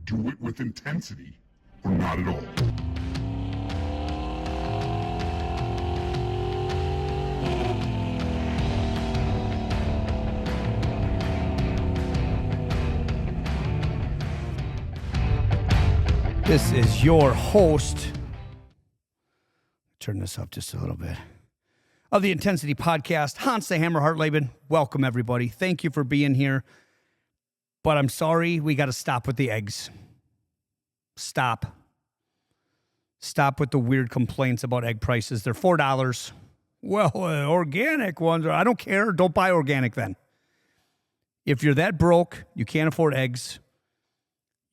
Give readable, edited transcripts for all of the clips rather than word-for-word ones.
Do it with intensity or not at all. This is your host. Turn this up just a little bit. Of the Intensity Podcast, Hans the Hammer Hartleben. Welcome, everybody. Thank you for being here. But I'm sorry, we got to stop with the eggs. Stop. Stop with the weird complaints about egg prices. They're $4. Well, organic ones, I don't care. Don't buy organic then. If you're that broke, you can't afford eggs,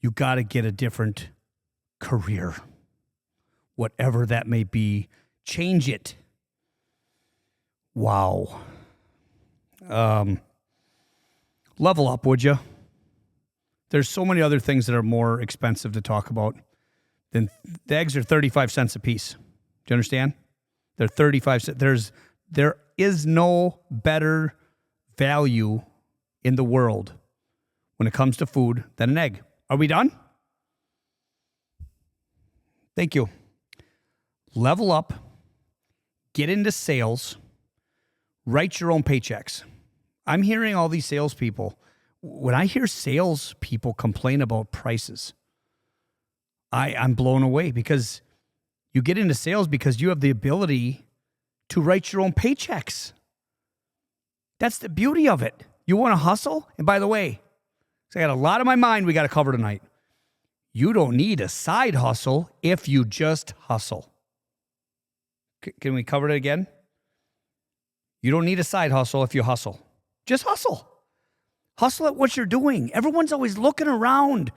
you got to get a different career. Whatever that may be, change it. Wow. Level up, would you? There's so many other things that are more expensive to talk about than the eggs are 35 cents a piece. Do you understand? They're 35 cents. There is no better value in the world when it comes to food than an egg. Are we done? Thank you. Level up, get into sales, write your own paychecks. I'm hearing all these salespeople. When I hear salespeople complain about prices, I'm blown away because you get into sales because you have the ability to write your own paychecks. That's the beauty of it. You want to hustle? And by the way, I got a lot on my mind we got to cover tonight. You don't need a side hustle if you just hustle. Can we cover it again? You don't need a side hustle if you hustle. Just hustle. Hustle at what you're doing. Everyone's always looking around.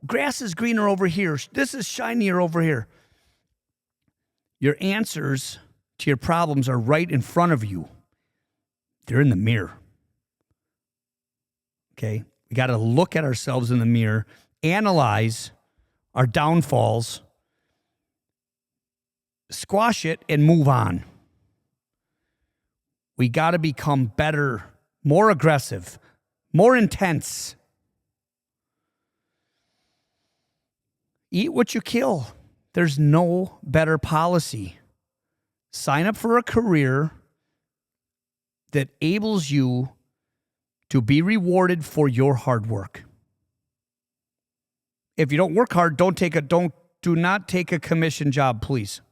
Grass is greener over here. This is shinier over here. Your answers to your problems are right in front of you. They're in the mirror. Okay? We got to look at ourselves in the mirror, analyze our downfalls, squash it, and move on. We got to become better, more aggressive, more intense. Eat what you kill. There's no better policy. Sign up for a career that enables you to be rewarded for your hard work. If you don't work hard, do not take a commission job, please.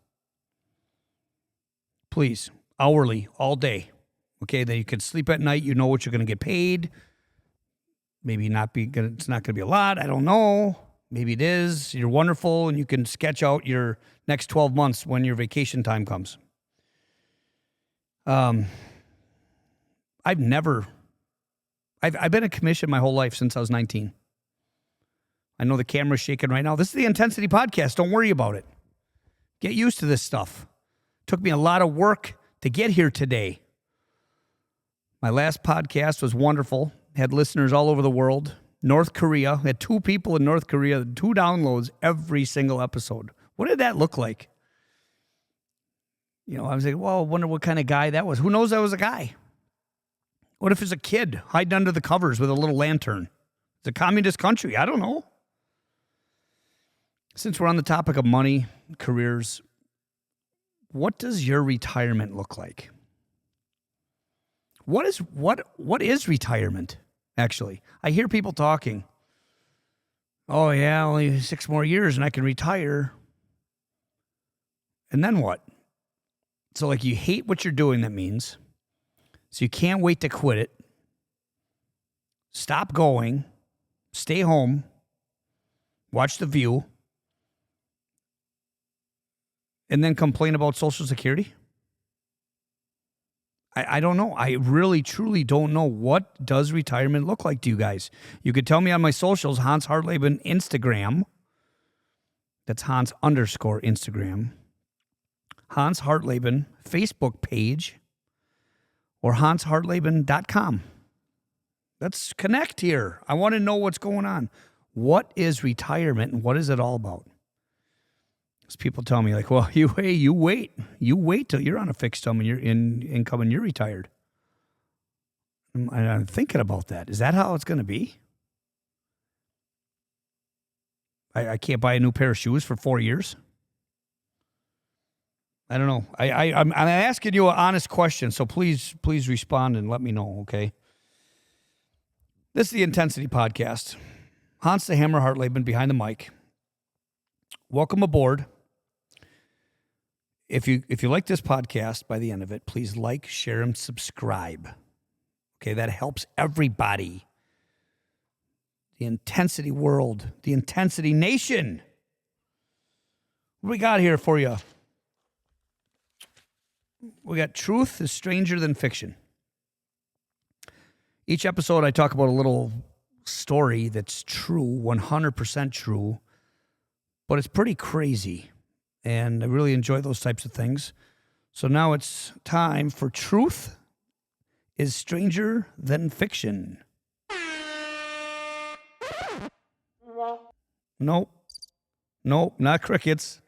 Please, hourly, all day. Okay, then you can sleep at night. You know what you're going to get paid. Maybe it's not going to be a lot. I don't know. Maybe it is. You're wonderful, and you can sketch out your next 12 months when your vacation time comes. I've been a commission my whole life since I was 19. I know the camera's shaking right now. This is the Intensity Podcast. Don't worry about it. Get used to this stuff. Took me a lot of work to get here today. My last podcast was wonderful. Had listeners all over the world. North Korea. Had 2 people in North Korea, 2 downloads every single episode. What did that look like? You know, I was like, well, I wonder what kind of guy that was. Who knows I was a guy? What if it's a kid hiding under the covers with a little lantern? It's a communist country. I don't know. Since we're on the topic of money, careers, what does your retirement look like? What is retirement, actually? I hear people talking. Oh, yeah, only 6 more years and I can retire. And then what? So, like, you hate what you're doing, that means. So you can't wait to quit it. Stop going. Stay home. Watch The View. And then complain about Social Security? I don't know. I really, truly don't know. What does retirement look like to you guys? You could tell me on my socials, Hans Hartleben Instagram. That's Hans _ Instagram. Hans Hartleben Facebook page. Or HansHartleben.com. Let's connect here. I want to know what's going on. What is retirement and what is it all about? Because people tell me, like, well, you wait till you're on a fixed income and you're retired. I'm thinking about that. Is that how it's going to be? I can't buy a new pair of shoes for 4 years. I don't know. I'm asking you an honest question, so please respond and let me know, okay? This is the Intensity Podcast. Hans the Hammer Hartleben behind the mic. Welcome aboard. If you like this podcast, by the end of it, please like, share, and subscribe. Okay, that helps everybody. The Intensity world, the Intensity nation. What we got here for you? We got truth is stranger than fiction. Each episode I talk about a little story that's true, 100% true, but it's pretty crazy. And I really enjoy those types of things. So now it's time for Truth is Stranger Than Fiction. Nope, not crickets.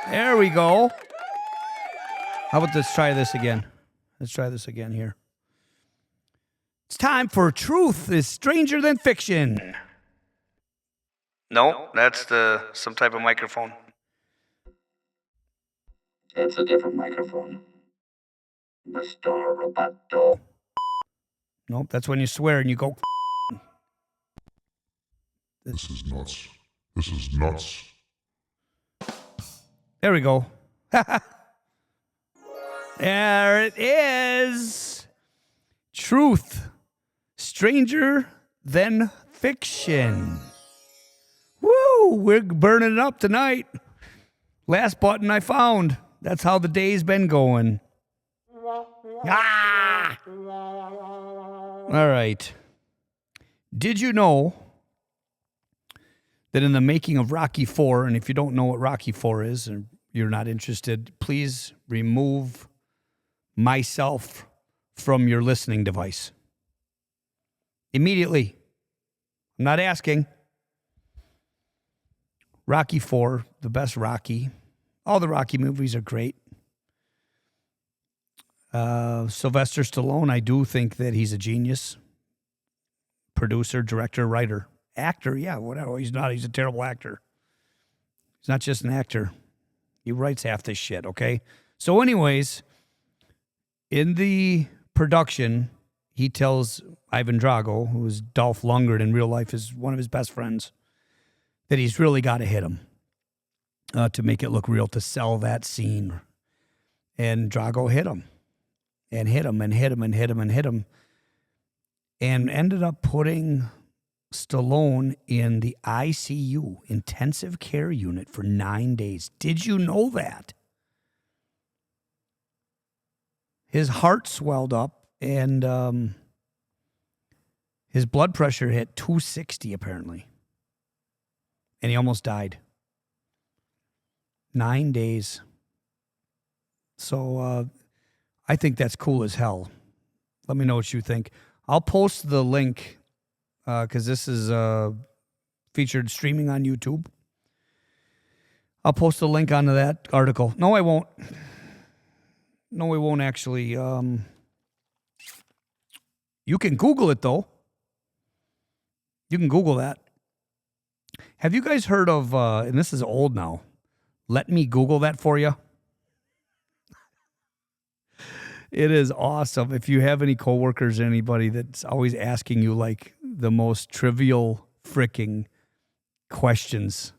There we go. How about let's try this again? Let's try this again here. It's time for Truth is Stranger Than Fiction. No, that's some type of microphone. It's a different microphone. Mr. Roboto. Nope, that's when you swear and you go. This is nuts. This is nuts. There we go. There it is. Truth. Stranger than fiction. Woo! We're burning it up tonight. Last button I found. That's how the day's been going. Ah! All right. Did you know that in the making of Rocky IV, and if you don't know what Rocky IV is, and you're not interested, please remove myself from your listening device. Immediately. I'm not asking. Rocky IV, the best Rocky. All the Rocky movies are great. Sylvester Stallone, I do think that he's a genius. Producer, director, writer. Actor, yeah, whatever. He's not. He's a terrible actor. He's not just an actor. He writes half this shit, okay? So anyways, in the production, he tells Ivan Drago, who is Dolph Lundgren in real life, is one of his best friends, that he's really got to hit him to make it look real, to sell that scene. And Drago hit him and hit him and hit him and hit him and hit him and ended up putting Stallone in the ICU, intensive care unit, for 9 days. Did you know that? His heart swelled up and his blood pressure hit 260 apparently. And he almost died. 9 days. So I think that's cool as hell. Let me know what you think. I'll post the link because this is featured streaming on YouTube. I'll post a link onto that article. No, I won't. No, we won't actually. You can Google it, though. You can Google that. Have you guys heard of, and this is old now, Let Me Google That For You? It is awesome. If you have any coworkers or anybody that's always asking you like the most trivial freaking questions,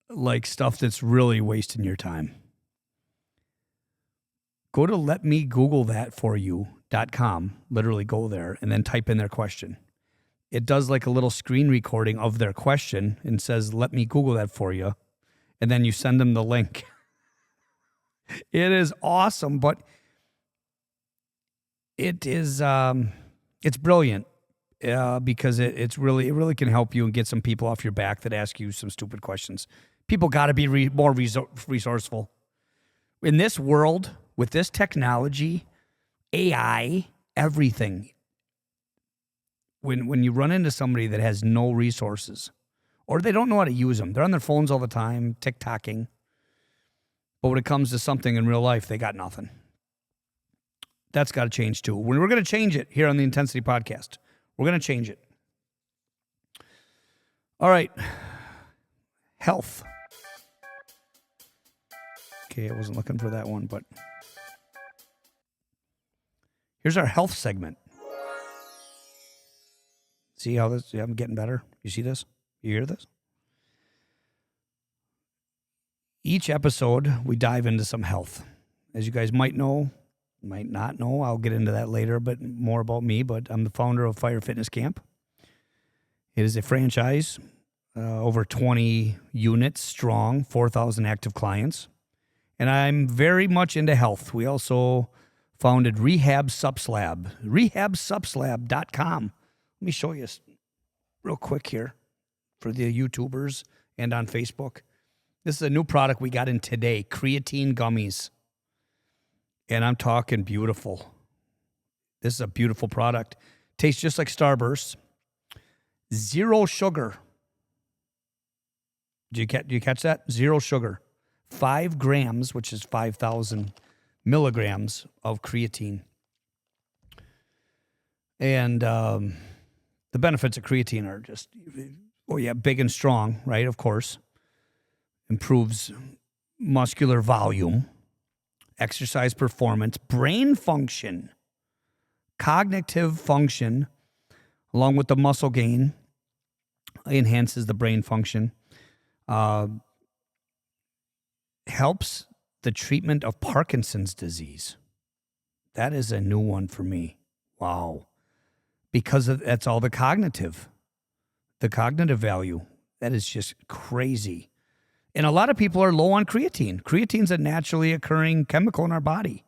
like stuff that's really wasting your time, go to letmegooglethatforyou.com. Literally go there and then type in their question. It does like a little screen recording of their question and says, let me Google that for you. And then you send them the link. It is awesome, but it is it's brilliant because it really can help you and get some people off your back that ask you some stupid questions. People got to be more resourceful. In this world, with this technology, AI, everything, when you run into somebody that has no resources or they don't know how to use them, they're on their phones all the time, TikToking. But when it comes to something in real life, they got nothing. That's got to change too. We're going to change it here on the Intensity Podcast. We're going to change it. All right. health. Okay, I wasn't looking for that one, but here's our health segment. See how this? Yeah, I'm getting better. You see this? You hear this? Each episode, we dive into some health. As you guys might know, might not know, I'll get into that later, but more about me. But I'm the founder of Fire Fitness Camp. It is a franchise, over 20 units strong, 4,000 active clients. And I'm very much into health. We also founded Rehab Subslab, rehabsubslab.com. Let me show you real quick here for the YouTubers and on Facebook. This is a new product we got in today, creatine gummies. And I'm talking beautiful. This is a beautiful product. Tastes just like Starburst. 0 sugar. Do you catch that? 0 sugar. 5 grams, which is 5,000 milligrams of creatine. And the benefits of creatine are just, big and strong, right? Of course. Improves muscular volume, exercise performance, brain function, cognitive function, along with the muscle gain, enhances the brain function. Helps the treatment of Parkinson's disease. That is a new one for me. Wow. Because that's all the cognitive value. That is just crazy. And a lot of people are low on creatine. Creatine's a naturally occurring chemical in our body.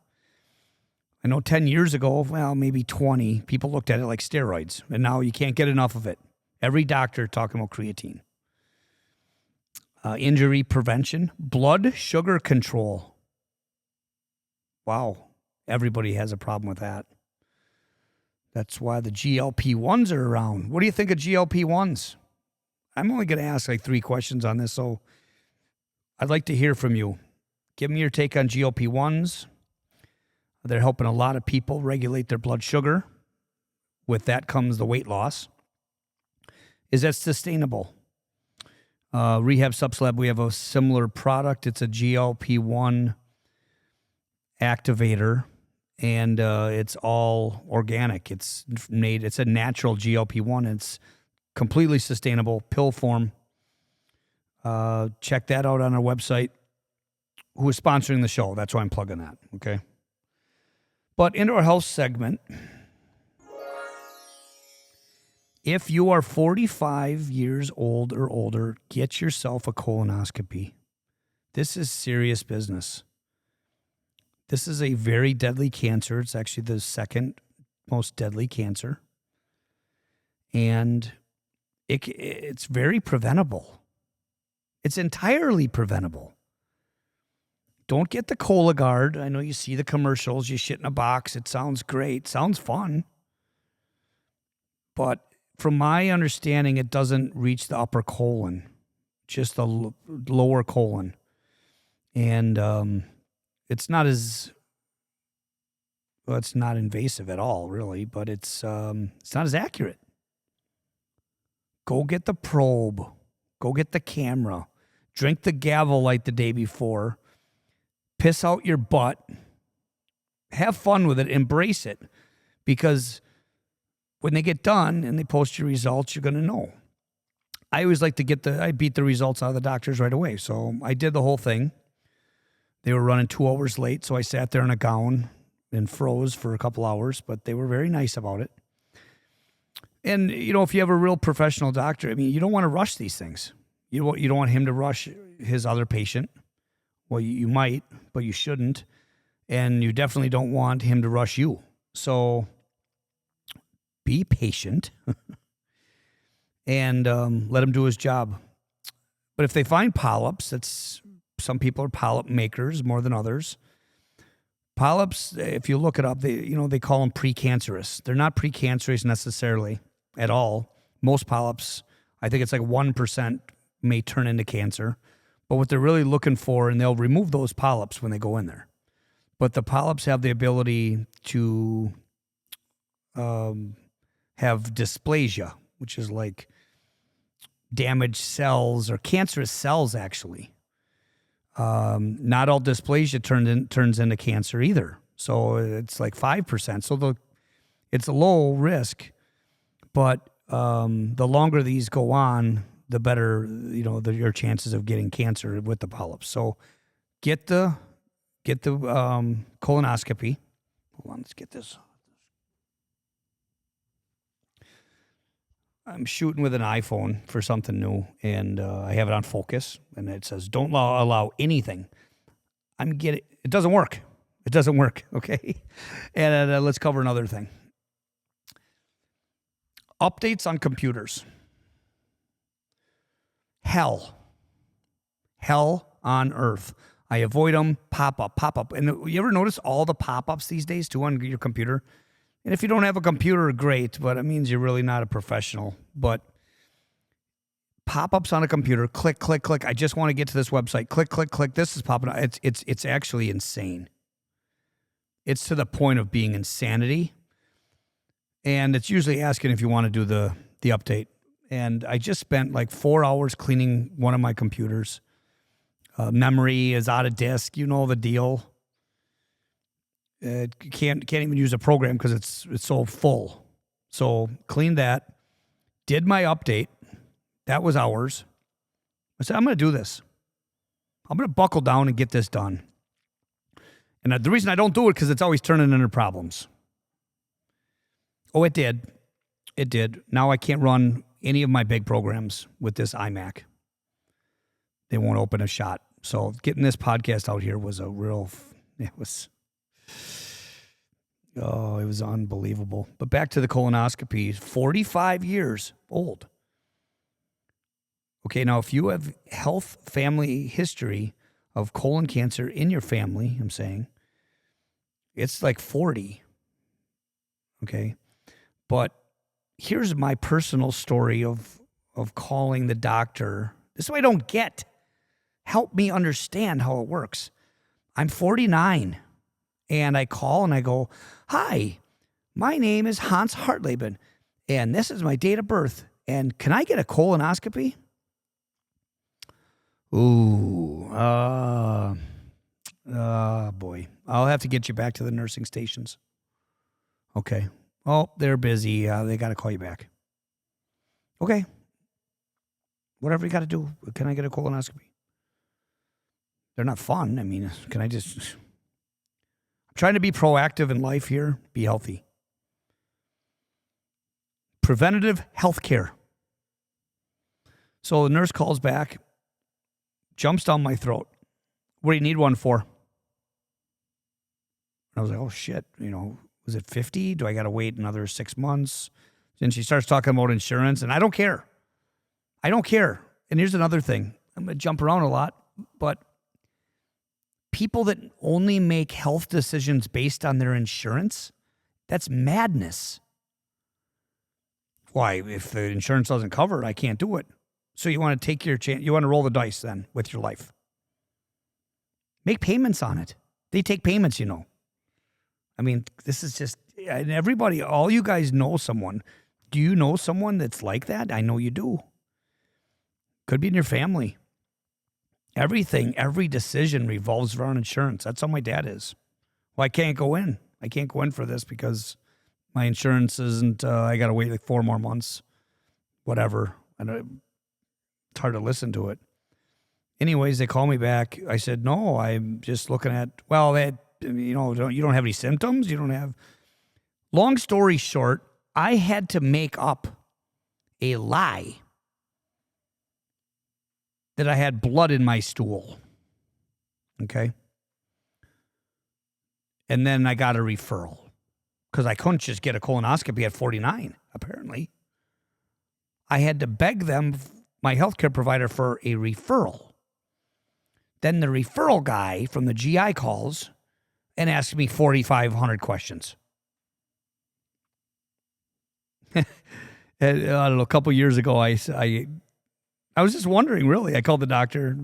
I know 10 years ago, well, maybe 20, people looked at it like steroids. And now you can't get enough of it. Every doctor talking about creatine. Injury prevention, blood sugar control. Wow. Everybody has a problem with that. That's why the GLP-1s are around. What do you think of GLP-1s? I'm only going to ask like 3 questions on this, so I'd like to hear from you. Give me your take on GLP-1s. They're helping a lot of people regulate their blood sugar. With that comes the weight loss. Is that sustainable? Rehab Subslab, we have a similar product. It's a GLP-1 activator, and it's all organic. It's a natural GLP-1. It's completely sustainable, pill form. Check that out on our website. Who is sponsoring the show? That's why I'm plugging that, okay? But into our health segment, if you are 45 years old or older, get yourself a colonoscopy. This is serious business. This is a very deadly cancer. It's actually the second most deadly cancer. And it's very preventable. It's entirely preventable. Don't get the Cologuard. I know you see the commercials. You shit in a box. It sounds great. Sounds fun. But from my understanding, it doesn't reach the upper colon, just the lower colon. And it's not it's not invasive at all, really, but it's not as accurate. Go get the probe. Go get the camera. Drink the Gavel Light the day before. Piss out your butt. Have fun with it. Embrace it. Because when they get done and they post your results, you're going to know. I always like to I beat the results out of the doctors right away. So I did the whole thing. They were running 2 hours late, so I sat there in a gown and froze for a couple hours, but they were very nice about it. And, if you have a real professional doctor, you don't want to rush these things. You don't want him to rush his other patient. Well, you might, but you shouldn't. And you definitely don't want him to rush you. So be patient and let him do his job. But if they find polyps, some people are polyp makers more than others. Polyps, if you look it up, they call them precancerous. They're not precancerous necessarily at all. Most polyps, I think it's like 1% may turn into cancer. But what they're really looking for, and they'll remove those polyps when they go in there. But the polyps have the ability to have dysplasia, which is like damaged cells or cancerous cells, actually. Not all dysplasia turns into cancer either. So it's like 5%. So it's a low risk, but the longer these go on, the better, your chances of getting cancer with the polyps. So get the colonoscopy. Hold on, let's get this. I'm shooting with an iPhone for something new, and I have it on focus, and it says, don't allow anything. It doesn't work. It doesn't work, okay? And let's cover another thing. Updates on computers. Hell on earth. I avoid them, pop up. And you ever notice all the pop-ups these days, too, on your computer? And if you don't have a computer, great, but it means you're really not a professional. But pop-ups on a computer, click, click, click. I just want to get to this website. Click, click, click. This is popping up. It's actually insane. It's to the point of being insanity. And it's usually asking if you want to do the update. And I just spent like 4 hours cleaning one of my computers. Memory is out of disk. You know the deal. Can't even use a program because it's so full. So cleaned that, did my update. That was hours. I said, I'm going to do this. I'm going to buckle down and get this done. And the reason I don't do it because it's always turning into problems. Oh, it did. It did. Now I can't run any of my big programs with this iMac. They won't open a shot. So getting this podcast out here was it was unbelievable. But back to the colonoscopy, 45 years old. Okay, now if you have health family history of colon cancer in your family, I'm saying, it's like 40. Okay? But here's my personal story of calling the doctor. This is what I don't get. Help me understand how it works. I'm 49. And I call and I go, hi, my name is Hans Hartleben, and this is my date of birth. And can I get a colonoscopy? Ooh, boy. I'll have to get you back to the nursing stations. Okay. Oh, they're busy. They got to call you back. Okay. Whatever you got to do. Can I get a colonoscopy? They're not fun. I mean, can I just... Trying to be proactive in life here, be healthy. Preventative health care. So the nurse calls back, jumps down my throat. What do you need one for? I was like, oh shit, was it 50? Do I got to wait another 6 months? Then she starts talking about insurance, and I don't care. And here's another thing. I'm going to jump around a lot, but people that only make health decisions based on their insurance, that's madness. Why? If the insurance doesn't cover it, I can't do it. So you want to take your chance, you want to roll the dice then with your life. Make payments on it. They take payments, I mean, this is just, and everybody, all you guys know someone. Do you know someone that's like that? I know you do. Could be in your family. Every decision revolves around insurance. That's how my dad is. Well, I can't go in. For this because my insurance isn't, I got to wait like 4 more months. Whatever. And it's hard to listen to it. Anyways, they call me back. I said, no, I'm just looking at, you don't have any symptoms. You don't have. Long story short, I had to make up a lie that I had blood in my stool. Okay? And then I got a referral because I couldn't just get a colonoscopy at 49, apparently. I had to beg them, my healthcare provider, for a referral. Then the referral guy from the GI calls and asks me 4,500 questions. I don't know, a couple years ago, I was just wondering, really. I called the doctor.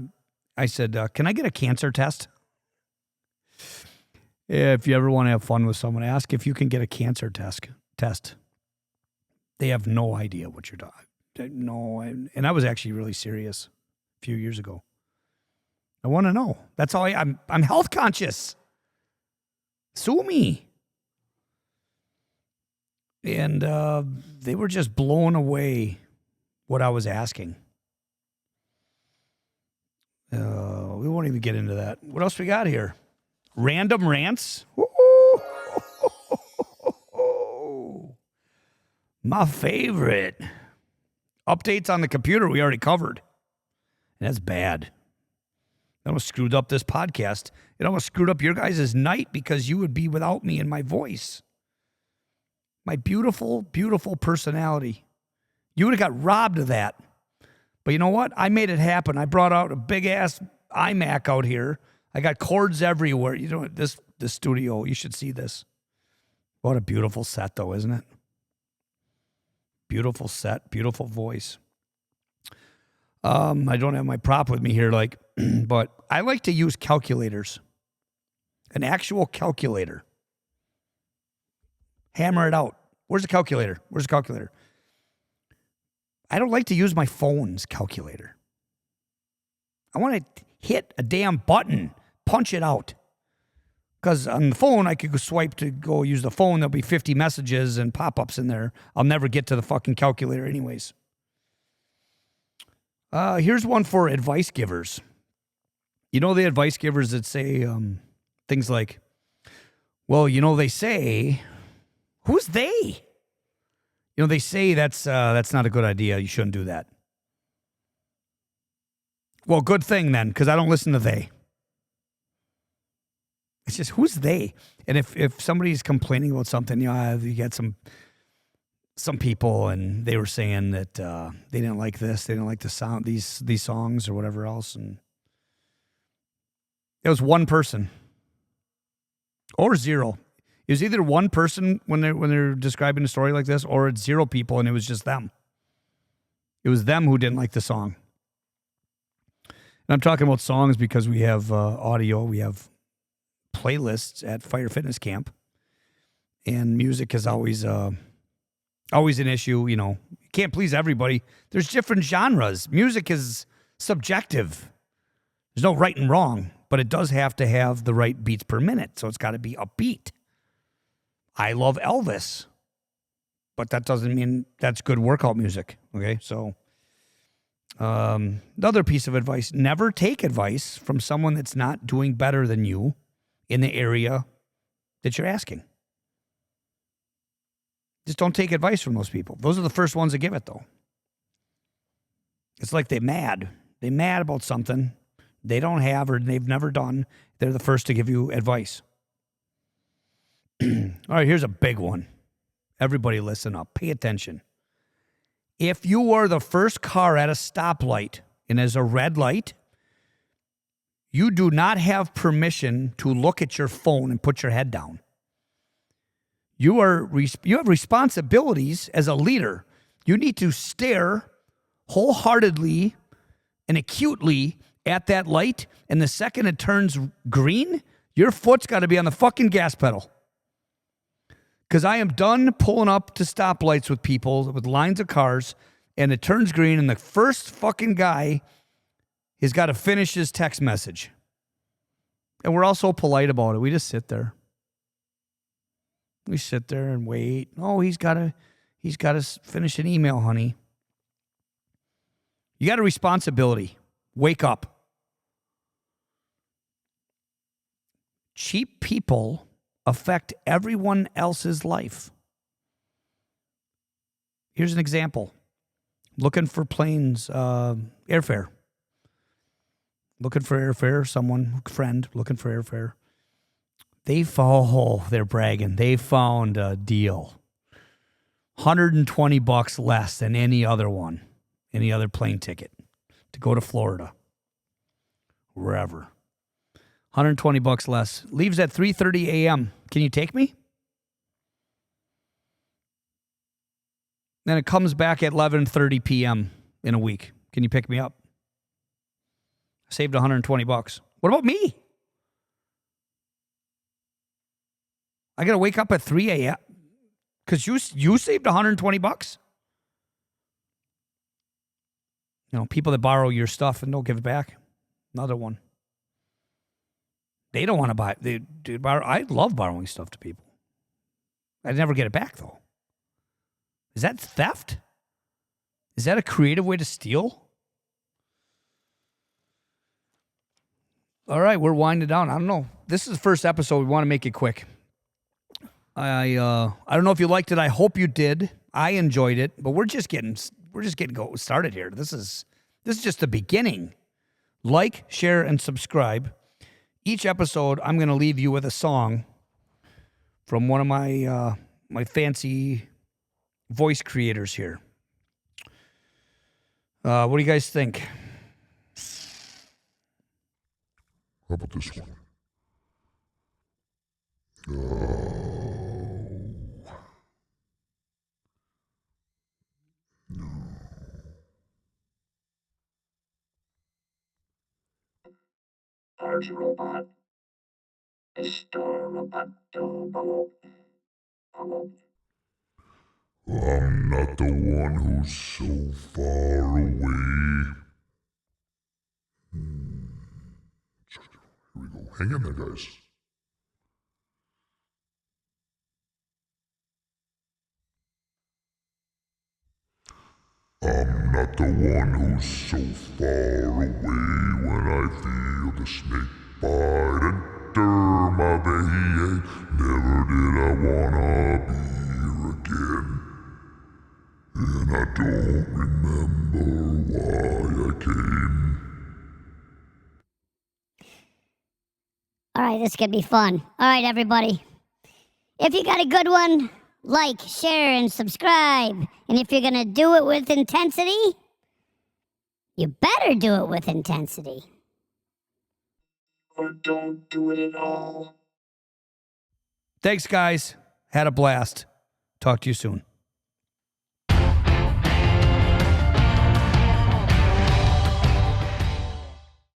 I said, can I get a cancer test? If you ever want to have fun with someone, ask if you can get a cancer test. They have no idea what you're talking. No, and I was actually really serious a few years ago. I want to know. That's all I'm health conscious. Sue me. And they were just blown away what I was asking. We won't even get into that. What else we got here? Random rants. Ooh. My favorite. Updates on the computer we already covered. And that's bad. It almost screwed up this podcast. It almost screwed up your guys' night because you would be without me and my voice. My beautiful, beautiful personality. You would have got robbed of that. But you know what? I made it happen. I brought out a big-ass iMac out here. I got cords everywhere. You know, this studio, you should see this. What a beautiful set, though, isn't it? Beautiful set, beautiful voice. I don't have my prop with me here, but I like to use calculators. An actual calculator. Hammer it out. Where's the calculator? I don't like to use my phone's calculator. I want to hit a damn button, punch it out. Because on the phone, I could go swipe to go use the phone. There'll be 50 messages and pop-ups in there. I'll never get to the fucking calculator anyways. Here's one for advice givers. You know the advice givers that say things like, well, you know, they say, who's they? You know, they say that's not a good idea. You shouldn't do that. Well, good thing then, because I don't listen to they. It's just, who's they? And if somebody's complaining about something, you know, you get some people and they were saying that they didn't like this, they didn't like the sound, these songs or whatever else. And it was one person or zero. It was either one person when they're describing a story like this, or it's zero people and it was just them. It was them who didn't like the song. And I'm talking about songs because we have audio, we have playlists at Fire Fitness Camp, and music is always an issue. You know, you can't please everybody. There's different genres. Music is subjective. There's no right and wrong, but it does have to have the right beats per minute, so it's got to be upbeat. I love Elvis, but that doesn't mean that's good workout music. Okay, so another piece of advice: never take advice from someone that's not doing better than you in the area that you're asking. Just don't take advice from those people. Those are the first ones to give it, though. It's like they're mad. They're mad about something they don't have or they've never done. They're the first to give you advice. All right, here's a big one. Everybody listen up. Pay attention. If you are the first car at a stoplight and there's a red light, you do not have permission to look at your phone and put your head down. You have responsibilities as a leader. You need to stare wholeheartedly and acutely at that light, and the second it turns green, your foot's got to be on the fucking gas pedal. Because I am done pulling up to stoplights with people, with lines of cars, and it turns green, and the first fucking guy has got to finish his text message. And we're all so polite about it. We just sit there. We sit there and wait. Oh, he's got to finish an email, honey. You got a responsibility. Wake up. Cheap people affect everyone else's life. Here's an example. Looking for planes, airfare. Looking for airfare, friend looking for airfare. They're bragging. They found a deal. $120 less than any other plane ticket to go to Florida. Wherever. $120 less. Leaves at 3:30 a.m. Can you take me? Then it comes back at 11:30 p.m. in a week. Can you pick me up? Saved $120. What about me? I got to wake up at 3 a.m. because you saved $120? people that borrow your stuff and don't give it back. Another one. They don't want to buy it. I love borrowing stuff to people. I never get it back, though. Is that theft? Is that a creative way to steal? All right, we're winding down. I don't know. This is the first episode. We want to make it quick. I don't know if you liked it. I hope you did. I enjoyed it, but we're just getting started here. This is just the beginning. Like, share, and subscribe. Each episode, I'm going to leave you with a song from one of my my fancy voice creators here. What do you guys think? How about this one? Large robot. Mr. Roboto. Bubble. Bubble. I'm not the one who's so far away. Here we go. Hang in there, guys. I'm not the one who's so far away when I feel the snake bite enter my vein. Never did I wanna be here again. And I don't remember why I came. All right, this could be fun. All right, everybody. If you got a good one, like, share, and subscribe. And if you're going to do it with intensity, you better do it with intensity. Or don't do it at all. Thanks, guys. Had a blast. Talk to you soon.